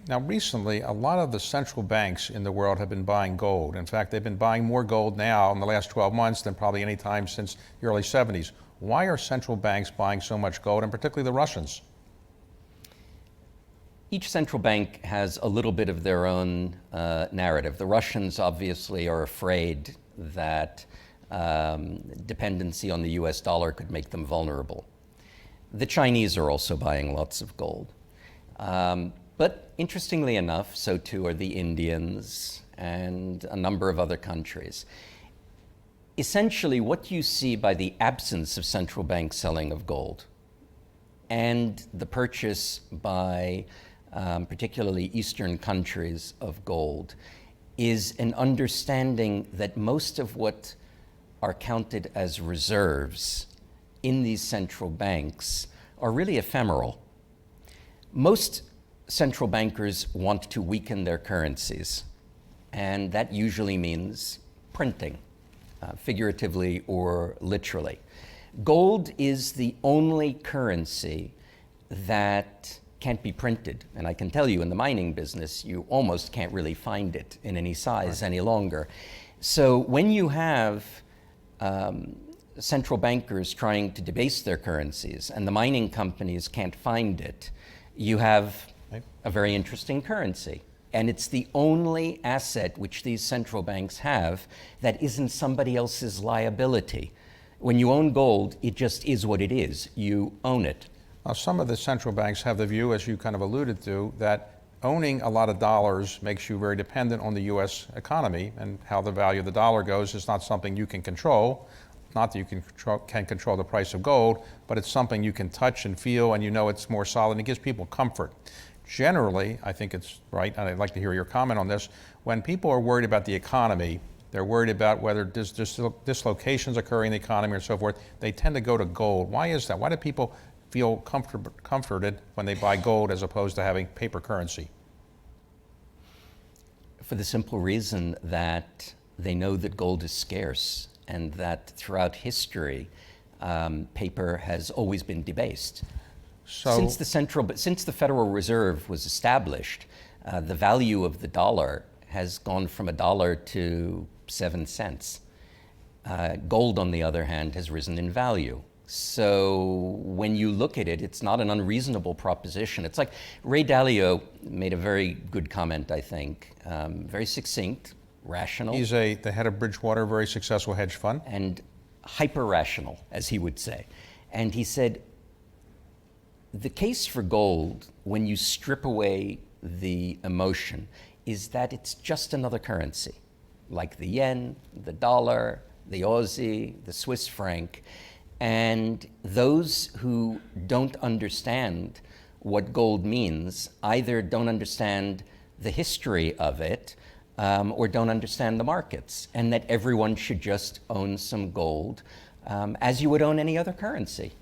Now, recently, a lot of the central banks in the world have been buying gold. In fact, they've been buying more gold now in the last 12 months than probably any time since the early 70s. Why are central banks buying so much gold, and particularly the Russians? Each central bank has a little bit of their own narrative. The Russians obviously are afraid that dependency on the US dollar could make them vulnerable. The Chinese are also buying lots of gold. But interestingly enough, so too are the Indians and a number of other countries. Essentially, what you see by the absence of central bank selling of gold and the purchase by particularly Eastern countries of gold is an understanding that most of what are counted as reserves in these central banks are really ephemeral. Most central bankers want to weaken their currencies, and that usually means printing, figuratively or literally. Gold is the only currency that can't be printed, and I can tell you in the mining business, you almost can't really find it in any size any longer. So when you have central bankers trying to debase their currencies and the mining companies can't find it, you have a very interesting currency. And it's the only asset which these central banks have that isn't somebody else's liability. When you own gold, it just is what it is. You own it. Now, some of the central banks have the view, as you kind of alluded to, that owning a lot of dollars makes you very dependent on the U.S. economy, and how the value of the dollar goes is not something you can control. Not that you can control the price of gold, but it's something you can touch and feel, and you know it's more solid, and it gives people comfort. Generally, I think it's right, and I'd like to hear your comment on this, when people are worried about the economy, they're worried about whether there's dislocations occurring in the economy or so forth, they tend to go to gold. Why is that? Why do people feel comforted when they buy gold as opposed to having paper currency? For the simple reason that they know that gold is scarce, and that throughout history, paper has always been debased. So, since the Federal Reserve was established, the value of the dollar has gone from $1 to 7 cents. Gold, on the other hand, has risen in value. So when you look at it, it's not an unreasonable proposition. It's like Ray Dalio made a very good comment, I think, very succinct, rational. He's the head of Bridgewater, very successful hedge fund. And hyper-rational, as he would say. And he said, the case for gold, when you strip away the emotion, is that it's just another currency, like the yen, the dollar, the Aussie, the Swiss franc. And those who don't understand what gold means either don't understand the history of it or don't understand the markets, and that everyone should just own some gold as you would own any other currency.